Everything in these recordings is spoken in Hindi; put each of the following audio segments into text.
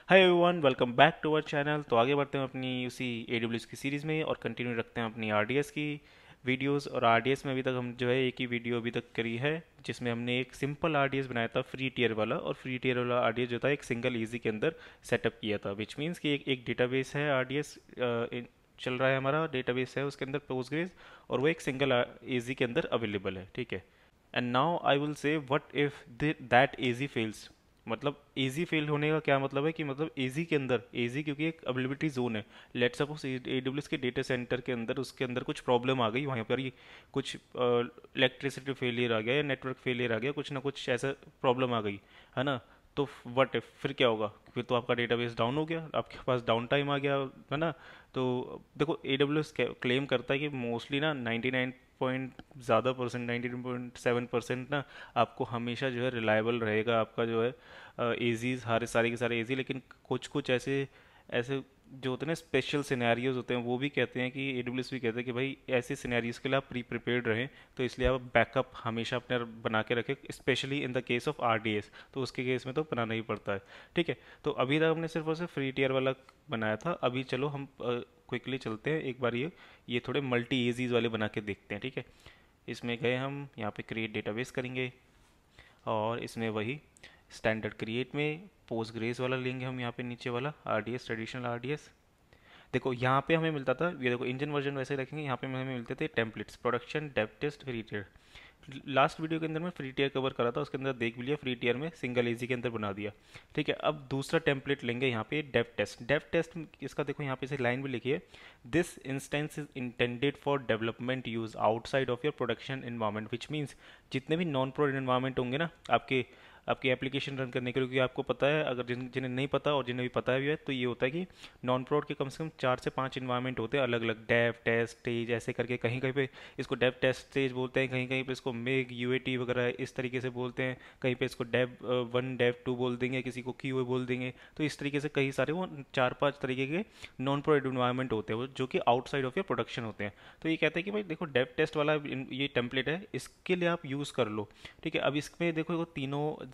Hi everyone, welcome back to our channel. तो आगे बढ़ते हैं अपनी उसी AWS की सीरीज़ में और कंटिन्यू रखते हैं अपनी RDS की वीडियोस। और RDS में अभी तक हम जो है एक ही वीडियो अभी तक करी है, जिसमें हमने एक सिंपल RDS बनाया था फ्री टियर वाला। और फ्री टियर वाला RDS जो था एक सिंगल ईजी के अंदर सेटअप किया था, विच मीन्स कि एक डेटाबेस है RDS चल रहा है, हमारा डेटाबेस है उसके अंदर पोस्टग्रेस, और वो एक सिंगल ईजी के अंदर अवेलेबल है। ठीक है। And now I will say what if that easy fails. मतलब एजी फेल होने का क्या मतलब है कि मतलब एजी के अंदर, एजी क्योंकि एक अवेलेबिलिटी जोन है। लेट सपोज AWS के डेटा सेंटर के अंदर उसके अंदर कुछ प्रॉब्लम आ गई, वहाँ पर ये कुछ इलेक्ट्रिसिटी फेलियर आ गया या नेटवर्क फेलियर आ गया, कुछ ना कुछ ऐसा प्रॉब्लम आ गई, है ना। तो व्हाट इफ फिर क्या होगा? फिर तो आपका डेटाबेस डाउन हो गया, आपके पास डाउन टाइम आ गया, है ना। तो देखो AWS क्लेम करता है कि मोस्टली ना 99 पॉइंट ज़्यादा परसेंट, 99.7% ना आपको हमेशा जो है रिलायबल रहेगा आपका जो है एजीज, सारे के सारे एजी। लेकिन कुछ कुछ ऐसे ऐसे जो होते हैं ना स्पेशल सिनेरियोज होते हैं, वो भी कहते हैं कि AWS भी कहते हैं कि भाई ऐसे सिनेरियोज के लिए आप प्री प्रिपेयर्ड रहें। तो इसलिए आप बैकअप हमेशा अपने बना के रखें, specially in the case of RDS। तो उसके केस में तो बनाना ही पड़ता है। ठीक है। तो अभी तक हमने सिर्फ और सिर्फ फ्री टियर वाला बनाया था। अभी चलो हम क्विकली चलते हैं एक बार, ये थोड़े मल्टी एजीज वाले बना के देखते हैं। ठीक है। इसमें गए हम यहाँ पे क्रिएट डेटाबेस करेंगे, और इसमें वही स्टैंडर्ड क्रिएट में पोस्टग्रेस वाला लेंगे हम, यहाँ पे नीचे वाला RDS, ट्रेडिशनल RDS। देखो यहाँ पे हमें मिलता था, ये देखो इंजन वर्जन वैसे ही रखेंगे, यहाँ पे हमें मिलते थे templates, production, dev test, free tier. Last video के अंदर मैं फ्री टियर कवर करा था, उसके अंदर देख भी लिया, फ्री टियर में सिंगल एजी के अंदर बना दिया। ठीक है। अब दूसरा टेम्पलेट लेंगे यहाँ पे डेव टेस्ट। डेव टेस्ट इसका देखो यहाँ पे से लाइन भी लिखी है, this instance is intended for development use outside of your production environment. Which means जितने भी नॉन प्रोड इन्वायरमेंट होंगे ना आपके आपकी एप्लीकेशन रन करने के लिए, क्योंकि आपको पता है, अगर जिन्हें नहीं पता और जिन्हें भी पता भी है, तो ये होता है कि नॉन प्रोड के कम से कम 4 से 5 इन्वायरमेंट होते हैं अलग अलग, डेव टेस्ट स्टेज ऐसे करके। कहीं कहीं पे इसको डेव टेस्ट स्टेज बोलते हैं, कहीं कहीं पे इसको मेग UAT वगैरह इस तरीके से बोलते हैं, कहीं पे इसको डेव 1 डेव 2 बोल देंगे, किसी को QA बोल देंगे। तो इस तरीके से कई सारे वो 4-5 तरीके के नॉन प्रोड इन्वायरमेंट होते हैं, वो जो कि आउटसाइड ऑफ योर प्रोडक्शन होते हैं। तो ये कहते हैं कि भाई देखो डेव टेस्ट वाला ये टेम्पलेट है, इसके लिए आप यूज़ कर लो। ठीक है। अब इसमें देखो वो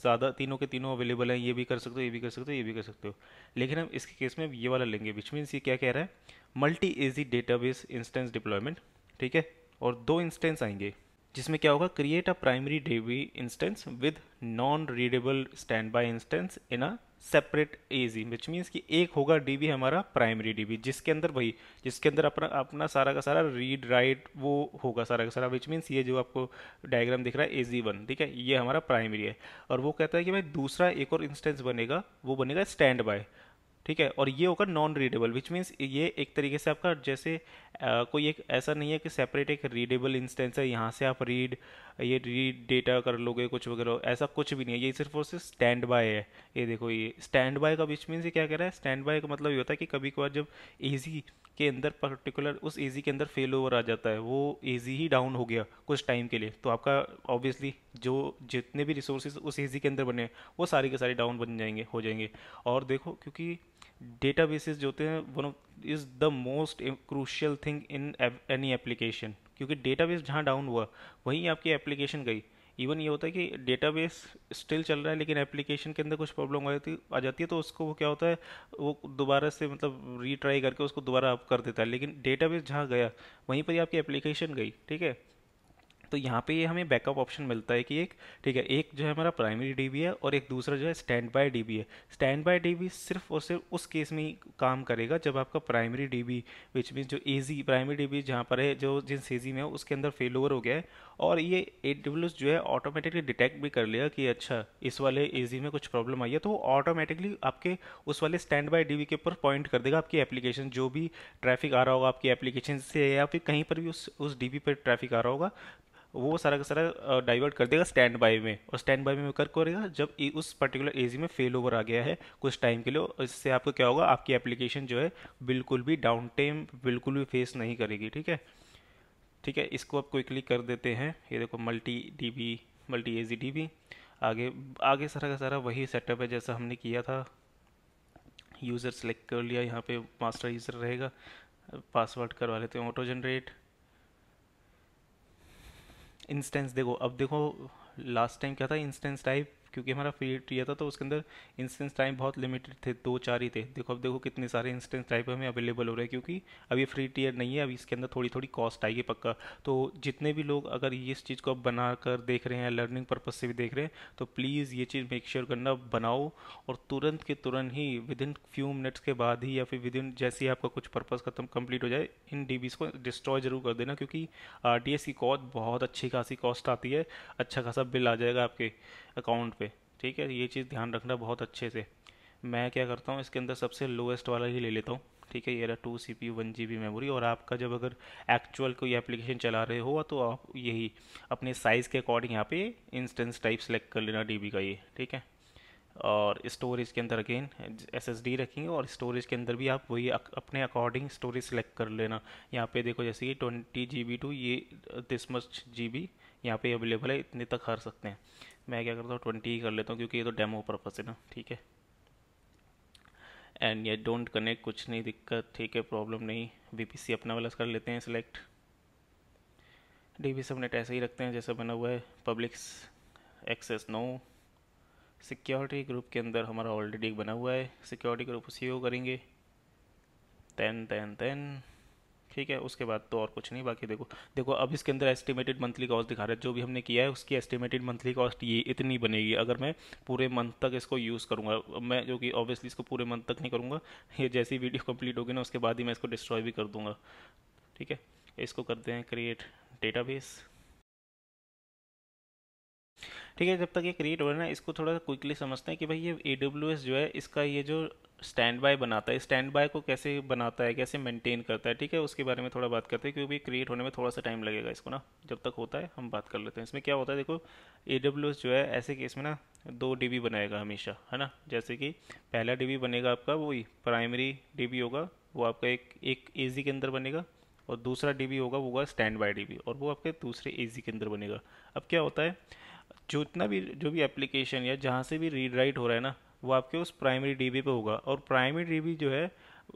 तीनों के तीनों अवेलेबल हैं, ये भी कर सकते हो, ये भी कर सकते हो, ये भी कर सकते हो। लेकिन हम इसके केस में ये वाला लेंगे, विच मीन्स ये क्या कह रहा है, मल्टी एजी डेटाबेस इंस्टेंस डिप्लॉयमेंट। ठीक है। और 2 इंस्टेंस आएंगे, जिसमें क्या होगा, create a primary dB instance with non readable stand by instance in a separate AG. Which means कि एक होगा डीबी हमारा प्राइमरी डीबी, जिसके अंदर वही, जिसके अंदर अपना अपना सारा का सारा रीड राइट वो होगा सारा का सारा। विच मीन्स ये जो आपको डायग्राम दिख रहा है AZ1, ठीक है, ये हमारा प्राइमरी है। और वो कहता है कि भाई दूसरा एक और इंस्टेंस बनेगा, वो बनेगा स्टैंड बाय। ठीक है। और ये होगा नॉन रीडेबल, विच मीन्स ये एक तरीके से आपका जैसे कोई एक ऐसा नहीं है कि सेपरेट एक रीडेबल इंस्टेंस है, यहाँ से आप रीड डेटा कर लोगे कुछ वगैरह, ऐसा कुछ भी नहीं है। ये सिर्फ और सिर्फ स्टैंड बाय है। ये देखो ये स्टैंड बाय का विच मीन्स ये क्या कह रहा है, स्टैंड बाय का मतलब ये होता है कि कभी कभार जब एजी के अंदर पर्टिकुलर उस एजी के अंदर फेल ओवर आ जाता है, वो एजी ही डाउन हो गया कुछ टाइम के लिए, तो आपका ऑब्वियसली जो जितने भी रिसोर्सेज उस एजी के अंदर बने हैं, वो सारे के सारे डाउन बन जाएंगे, हो जाएंगे। और देखो क्योंकि डेटाबेसेस जो होते हैं one of is the most crucial thing in any application, क्योंकि डेटाबेस जहाँ डाउन हुआ वहीं आपकी एप्लीकेशन गई। इवन ये होता है कि डेटाबेस स्टिल चल रहा है, लेकिन एप्लीकेशन के अंदर कुछ प्रॉब्लम आ जाती है, तो उसको वो क्या होता है, वो दोबारा से मतलब रीट्राई करके उसको दोबारा अप कर देता है। लेकिन डेटाबेस जहाँ गया वहीं पर ही आपकी एप्लीकेशन गई। ठीक है। तो यहाँ पे ये हमें बैकअप ऑप्शन मिलता है कि एक, ठीक है, एक जो है हमारा प्राइमरी डीबी है और एक दूसरा जो है स्टैंड बाय डीबी है। स्टैंड बाय डीबी सिर्फ और सिर्फ उस केस में ही काम करेगा जब आपका प्राइमरी डीबी, विच मीन जो एजी प्राइमरी डीबी जहाँ पर है, जो जिस एजी में है उसके अंदर फेल ओवर हो गया है, और ये AWS जो है ऑटोमेटिकली डिटेक्ट भी कर लिया कि अच्छा इस वाले एजी में कुछ प्रॉब्लम आई है, तो वो ऑटोमेटिकली आपके उस वाले स्टैंड बाय डीबी के ऊपर पॉइंट कर देगा। आपकी एप्लीकेशन जो भी ट्रैफिक आ रहा होगा आपकी एप्लीकेशन से, या फिर कहीं पर भी उस डीबी पर ट्रैफिक आ रहा होगा, वो सारा का सारा डाइवर्ट कर देगा स्टैंड बाय में। और स्टैंड बाय में कर करेगा जब उस पर्टिकुलर एजी में फेल ओवर आ गया है कुछ टाइम के लिए। इससे आपको क्या होगा, आपकी एप्लीकेशन जो है बिल्कुल भी डाउन टाइम बिल्कुल भी फेस नहीं करेगी। ठीक है। ठीक है। इसको आप क्विकली कर देते हैं। ये देखो मल्टी एजी डीबी। आगे आगे सारा का सारा वही सेटअप है जैसा हमने किया था। यूज़र सेलेक्ट कर लिया, यहाँ पे मास्टर यूज़र रहेगा, पासवर्ड करवा लेते हैं ऑटो जनरेट। इंस्टेंस देखो, अब देखो लास्ट टाइम क्या था, इंस्टेंस टाइप क्योंकि हमारा फ्री टियर था तो उसके अंदर इंस्टेंस टाइम बहुत लिमिटेड थे, 2-4 ही थे। देखो अब देखो कितने सारे इंस्टेंस टाइप हमें अवेलेबल हो रहे हैं, क्योंकि अभी फ्री टियर नहीं है, अभी इसके अंदर थोड़ी थोड़ी कॉस्ट आएगी पक्का। तो जितने भी लोग अगर ये इस चीज़ को अब बना कर देख रहे हैं, लर्निंग पर्पज से भी देख रहे हैं, तो प्लीज़ ये चीज़ मेक श्योर करना, बनाओ और तुरंत के तुरंत ही विद इन फ्यू मिनट्स के बाद ही, या फिर विद इन जैसे ही आपका कुछ पर्पज़ खत्म कंप्लीट हो जाए, इन डीबीज़ को डिस्ट्रॉय जरूर कर देना, क्योंकि आरटीएस की कॉस्ट बहुत अच्छी खासी कॉस्ट आती है, अच्छा खासा बिल आ जाएगा आपके अकाउंट पे। ठीक है, ये चीज़ ध्यान रखना बहुत अच्छे से। मैं क्या करता हूँ, इसके अंदर सबसे लोएस्ट वाला ही ले लेता हूँ। ठीक है, ये रहा 2 CPU 1 GB मेमोरी। और आपका जब अगर एक्चुअल कोई एप्लीकेशन चला रहे हो तो आप यही अपने साइज़ के अकॉर्डिंग यहाँ पे इंस्टेंस टाइप सेलेक्ट कर लेना डीबी का ये। ठीक है, और स्टोरेज के अंदर अगेन SSD रखेंगे, और स्टोरेज के अंदर भी आप वही अपने अकॉर्डिंग स्टोरेज सेलेक्ट कर लेना। यहाँ पे देखो जैसे कि 20 GB टू ये दिस मच GB यहाँ पे अवेलेबल है, इतने तक कर सकते हैं। मैं क्या करता हूँ 20 ही कर लेता हूँ, क्योंकि ये तो डेमो पर्पस है ना। ठीक है, एंड ये डोंट कनेक्ट, कुछ नहीं दिक्कत, ठीक है, प्रॉब्लम नहीं। VPC अपना वाला कर लेते हैं सिलेक्ट। DB सबनेट ऐसे ही रखते हैं जैसा बना हुआ है, public access no. Security group के अंदर हमारा ऑलरेडी बना हुआ है, सिक्योरिटी ग्रुप उसी को करेंगे। देन ठीक है, उसके बाद तो और कुछ नहीं। बाकी देखो देखो अब इसके अंदर एस्टिमेटेड मंथली कॉस्ट दिखा रहा है, जो भी हमने किया है उसकी एस्टिमेटेड मंथली कॉस्ट ये इतनी बनेगी अगर मैं पूरे मंथ तक इसको यूज़ करूँगा। मैं जो कि ऑब्वियसली इसको पूरे मंथ तक नहीं करूँगा, ये जैसी वीडियो कंप्लीट होगी ना उसके बाद ही मैं इसको डिस्ट्रॉय भी कर दूंगा। ठीक है, इसको करते हैं क्रिएट डेटाबेस। ठीक है, जब तक ये क्रिएट हो रहा है ना, इसको थोड़ा क्विकली समझते हैं कि भाई ये AWS जो है इसका ये जो स्टैंड बाय बनाता है, स्टैंड बाय को कैसे बनाता है, कैसे मेंटेन करता है। ठीक है, उसके बारे में थोड़ा बात करते हैं, क्योंकि क्रिएट होने में थोड़ा सा टाइम लगेगा इसको ना। जब तक होता है हम बात कर लेते हैं। इसमें क्या होता है, देखो AWS जो है ऐसे केस में ना 2 DB बनाएगा हमेशा, है ना। जैसे कि पहला DB बनेगा आपका वही प्राइमरी DB होगा, वो आपका एक एक AZ के अंदर बनेगा, और दूसरा DB होगा वो होगा स्टैंड बाय DB, और वो आपके दूसरे AZ के अंदर बनेगा। अब क्या होता है, जो भी एप्लीकेशन या जहाँ से भी रीड राइट हो रहा है ना, वो आपके उस प्राइमरी डीबी पे होगा। और प्राइमरी डीबी जो है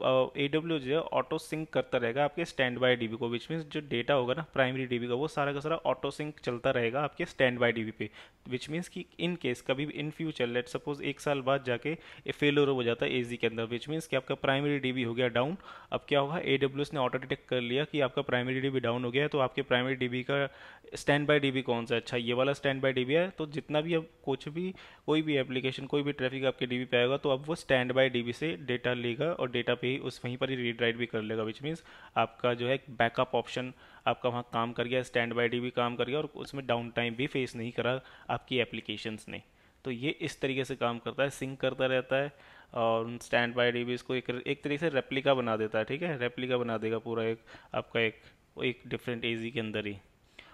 AWS जो है ऑटो सिंक करता रहेगा आपके स्टैंड बाय डीबी को, विच मीन्स जो डेटा होगा ना प्राइमरी डीबी का वो सारा का सारा ऑटो सिंक चलता रहेगा आपके स्टैंड बाय डीबी पे। विच मीन्स कि इन केस कभी भी इन फ्यूचर लेट सपोज 1 साल बाद जाके ये फेल हो जाता है AZ के अंदर, विच मीन्स कि आपका प्राइमरी डीबी हो गया डाउन। अब क्या होगा, AWS ने ऑटो डिटेक्ट कर लिया कि आपका प्राइमरी डीबी डाउन हो गया है, तो आपके प्राइमरी डीबी का स्टैंड बाय डीबी कौन सा है, अच्छा ये वाला स्टैंड बाय डीबी है। तो जितना भी अब कुछ भी कोई भी एप्लीकेशन कोई भी ट्रैफिक आपके डीबी पे आएगा, तो अब वो स्टैंड बाय डीबी से डेटा लेगा और डेटा पे ही उस वहीं पर ही रीड राइट भी कर लेगा। विच मीन्स आपका जो है बैकअप ऑप्शन आपका वहाँ काम कर गया, स्टैंड बाय डीबी काम कर गया, और उसमें डाउन टाइम भी फेस नहीं करा आपकी एप्लीकेशंस ने। तो ये इस तरीके से काम करता है, सिंक करता रहता है, और स्टैंड बाय डीबी इसको एक तरीके से रेप्लिका बना देता है। ठीक है, रेप्लिका बना देगा पूरा एक आपका एक डिफरेंट एजी के अंदर ही।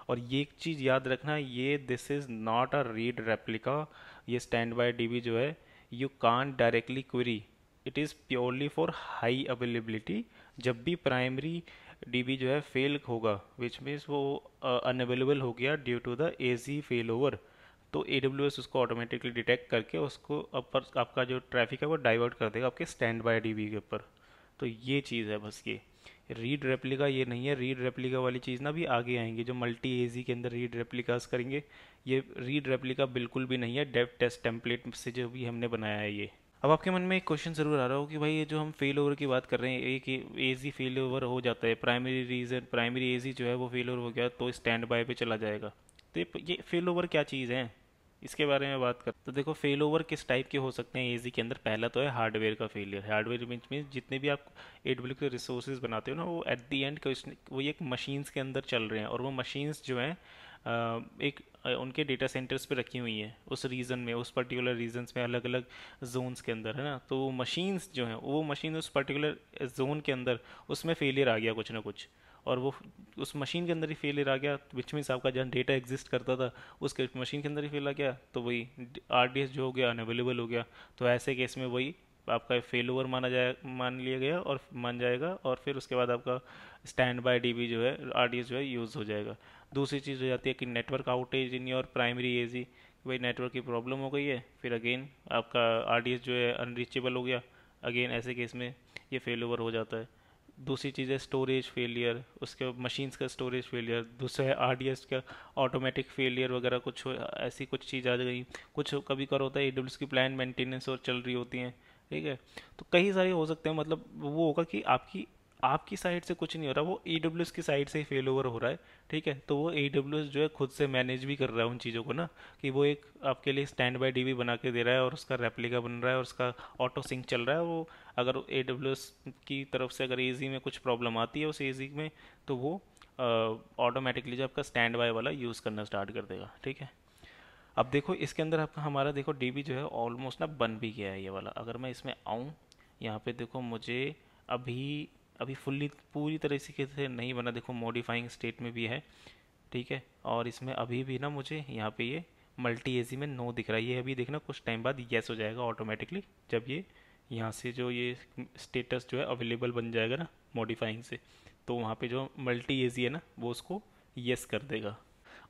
और ये एक चीज़ याद रखना, ये this is not a read replica. ये स्टैंड बाय डीबी जो है you can't directly query, it is purely for high availability. जब भी प्राइमरी डीबी जो है फेल होगा, विच मीन्स वो अनअवेलेबल हो गया due to the AZ fail over, तो AWS उसको ऑटोमेटिकली डिटेक्ट करके उसको अपर आपका जो ट्रैफिक है वो डाइवर्ट कर देगा आपके स्टैंड बाय डीबी के ऊपर। तो ये चीज़ है बस। ये रीड रेप्लिका ये नहीं है, रीड रेप्लिका वाली चीज़ ना भी आगे आएंगे, जो मल्टी एजी के अंदर रीड रेप्लिकास करेंगे। ये रीड रेप्लिका बिल्कुल भी नहीं है, डेव टेस्ट टेम्पलेट से जो भी हमने बनाया है ये। अब आपके मन में एक क्वेश्चन ज़रूर आ रहा हो कि भाई ये जो हम फेल ओवर की बात कर रहे हैं, एक एजी फेल ओवर हो जाता है, प्राइमरी एजी जो है वो फेल ओवर हो गया तो स्टैंड बाय पे चला जाएगा। तो ये फेल ओवर क्या चीज़ है, इसके बारे में बात कर। तो देखो फेल ओवर किस टाइप के हो सकते हैं एजी के अंदर। पहला तो है हार्डवेयर का फेलियर। हार्डवेयर मीन्स जितने भी आप AWS के रिसोर्सेज बनाते हो ना, वो एट दी एंड वो एक मशीन्स के अंदर चल रहे हैं, और वो मशीन्स जो हैं एक उनके डेटा सेंटर्स पे रखी हुई हैं उस रीजन में, उस पर्टिकुलर रीजन्स में, अलग अलग जोन्स के अंदर, है ना। तो वो मशीन्स जो हैं, वो मशीन उस पर्टिकुलर जोन के अंदर उसमें फेलियर आ गया कुछ ना कुछ, और वो उस मशीन के अंदर ही फेलियर आ गया, विच मीन्स आपका जहाँ डेटा एग्जिस्ट करता था उसके मशीन के अंदर ही फेल आ गया, तो वही RDS जो हो गया अनअवेलेबल हो गया। तो ऐसे केस में वही आपका फेल ओवर मान लिया गया और मान जाएगा, और फिर उसके बाद आपका स्टैंड बाय डीबी जो है RDS जो है यूज़ हो जाएगा। दूसरी चीज़ हो जाती है कि network outage in your primary AG. भाई नेटवर्क की प्रॉब्लम हो गई है, फिर अगेन आपका RDS जो है अनरीचेबल हो गया, अगेन ऐसे केस में ये फेल ओवर हो जाता है। दूसरी चीज़ है स्टोरेज फेलियर, उसके मशीन्स का स्टोरेज फेलियर। दूसरा है आरडीएस का ऑटोमेटिक फेलियर वगैरह, ऐसी कुछ चीज़ आ गई। कुछ कभी कर होता है एडब्ल्यूएस की प्लान मेंटेनेंस और चल रही होती हैं, ठीक है। तो कई सारे हो सकते हैं, मतलब वो होगा कि आपकी आपकी साइड से कुछ नहीं हो रहा, वो AWS की साइड से ही फेल ओवर हो रहा है, ठीक है। तो वो AWS जो है खुद से मैनेज भी कर रहा है उन चीज़ों को ना, कि वो एक आपके लिए स्टैंड बाय डीबी बना के दे रहा है और उसका रेप्लिका बन रहा है और उसका ऑटो सिंक चल रहा है। वो अगर AWS की तरफ से अगर एजी में कुछ प्रॉब्लम आती है उस एजी में, तो वो ऑटोमेटिकली जो आपका स्टैंड बाय वाला यूज़ करना स्टार्ट कर देगा, ठीक है। अब देखो इसके अंदर आपका हमारा देखो डीबी जो है ऑलमोस्ट ना बन भी गया है ये वाला। अगर मैं इसमें आऊँ, यहाँ पे देखो मुझे अभी अभी फुल्ली पूरी तरह से नहीं बना, देखो मॉडिफाइंग स्टेट में भी है, ठीक है। और इसमें अभी भी ना मुझे यहाँ पे ये मल्टी एजी में नो दिख रहा है। ये अभी देखना कुछ टाइम बाद येस हो जाएगा ऑटोमेटिकली, जब ये यहाँ से जो ये स्टेटस जो है अवेलेबल बन जाएगा ना मॉडिफाइंग से, तो वहाँ पे जो मल्टी एजी है ना वो उसको येस कर देगा।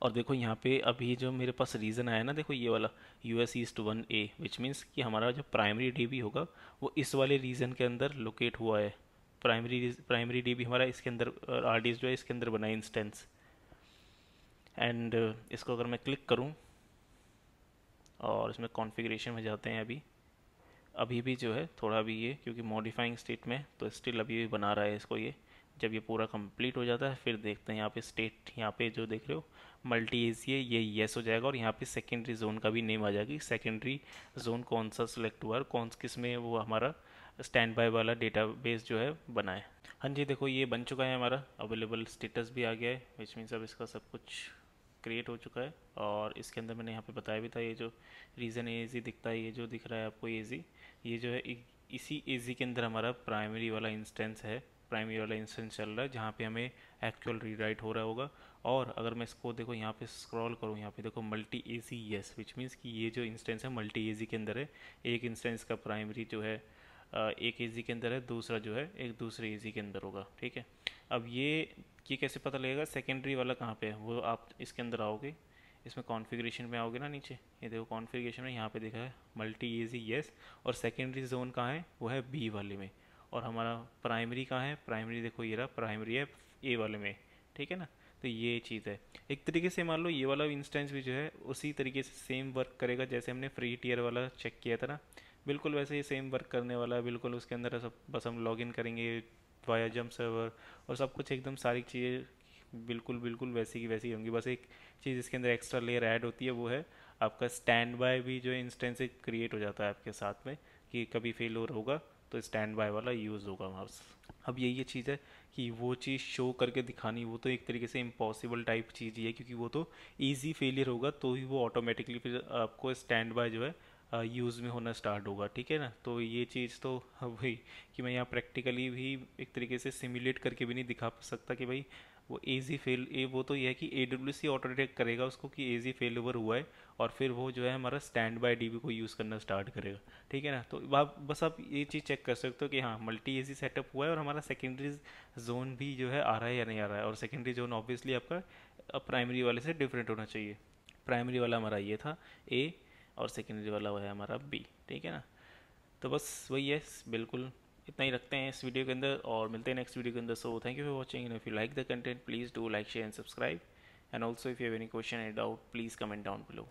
और देखो यहाँ पे अभी जो मेरे पास रीज़न आया ना, देखो ये वाला US east 1A, which means कि हमारा जो प्राइमरी डीबी होगा वो इस वाले रीजन के अंदर लोकेट हुआ है। प्राइमरी डीबी हमारा इसके अंदर, आरडीएस जो है इसके अंदर बना है इंस्टेंस। एंड इसको अगर मैं क्लिक करूँ और इसमें कॉन्फ़िगरेशन में जाते हैं, अभी अभी भी जो है थोड़ा भी ये, क्योंकि मॉडिफाइंग स्टेट में तो स्टिल अभी भी बना रहा है इसको ये। जब ये पूरा कंप्लीट हो जाता है फिर देखते हैं यहाँ पे स्टेट, यहाँ पे जो देख रहे हो मल्टी एसी है ये येस हो जाएगा, और यहाँ पे सेकेंडरी जोन का भी नेम आ जाएगी। सेकेंडरी जोन कौन सा सिलेक्ट हुआ है, कौन किस में वो हमारा स्टैंड बाय वाला डेटाबेस जो है बना है। हाँ जी, देखो ये बन चुका है हमारा, अवेलेबल स्टेटस भी आ गया है, विच मीन्स अब इसका सब कुछ क्रिएट हो चुका है। और इसके अंदर मैंने यहाँ पे बताया भी था, ये जो रीज़न एजी दिखता है, ये जो दिख रहा है आपको एजी, ये जो है इसी एजी के अंदर हमारा प्राइमरी वाला इंस्टेंस है। प्राइमरी वाला इंस्टेंस चल रहा है जहाँ पे हमें एक्चुअल रीराइट हो रहा होगा। और अगर मैं इसको देखो यहाँ पे स्क्रॉल करूँ, यहाँ पे देखो multi AG yes, which means कि ये जो इंस्टेंस है मल्टी एजी के अंदर है। एक इंस्टेंस का प्राइमरी जो है एक एजी के अंदर है, दूसरा जो है एक दूसरे एजी के अंदर होगा, ठीक है। अब ये कैसे पता लगेगा सेकेंडरी वाला कहाँ पे है, वो आप इसके अंदर आओगे, इसमें कॉन्फ़िगरेशन में आओगे ना नीचे, ये देखो कॉन्फ़िगरेशन में यहाँ पे देखा है मल्टी एजी येस, और सेकेंडरी जोन कहाँ है, वो है बी वाले में। और हमारा प्राइमरी कहाँ है, प्राइमरी देखो ये रहा, प्राइमरी है ए वाले में, ठीक है ना। तो ये चीज़ है। एक तरीके से मान लो ये वाला इंस्टेंस भी जो है उसी तरीके से सेम वर्क करेगा जैसे हमने फ्री टियर वाला चेक किया था ना, बिल्कुल वैसे ही सेम वर्क करने वाला है। बिल्कुल उसके अंदर सब बस हम लॉगिन करेंगे वाया जंप सर्वर, और सब कुछ एकदम सारी चीज़ें बिल्कुल बिल्कुल वैसी की वैसी होंगी। बस एक चीज़ इसके अंदर एक्स्ट्रा लेयर ऐड होती है, वो है आपका स्टैंड बाय भी जो इंस्टेंस क्रिएट हो जाता है आपके साथ में, कि कभी फेल होगा तो स्टैंड बाय वाला यूज़ होगा वहाँ। अब यही चीज़ है कि वो चीज़ शो करके दिखानी, वो तो एक तरीके से इम्पॉसिबल टाइप चीज़ ही है, क्योंकि वो तो ईजी फेलियर होगा तो ही वो ऑटोमेटिकली फिर आपको स्टैंड बाय जो है यूज़ में होना स्टार्ट होगा, ठीक है ना। तो ये चीज़ तो वही कि मैं यहाँ प्रैक्टिकली भी एक तरीके से सिमुलेट करके भी नहीं दिखा सकता कि भाई वो एजी फेल ए, वो तो ये है कि AWS ही ऑटो डिटेक्ट करेगा उसको कि एजी फेल ओवर हुआ है, और फिर वो जो है हमारा स्टैंड बाय डीबी को यूज़ करना स्टार्ट करेगा, ठीक है ना। तो आप बस आप ये चीज़ चेक कर सकते हो कि हाँ मल्टी एजी सेटअप हुआ है और हमारा सेकेंडरी जोन भी जो है आ रहा है या नहीं आ रहा है। और सेकेंडरी जोन ऑब्वियसली आपका प्राइमरी वाले से डिफरेंट होना चाहिए। प्राइमरी वाला हमारा ये था ए, और सेकेंडरी वाला वो है हमारा बी, ठीक है ना। तो बस वही है, बिल्कुल इतना ही रखते हैं इस वीडियो के अंदर, और मिलते हैं नेक्स्ट वीडियो के अंदर। So thank you for watching, and if you like the content please do like share and subscribe, and also if you have any question and doubt please comment down below.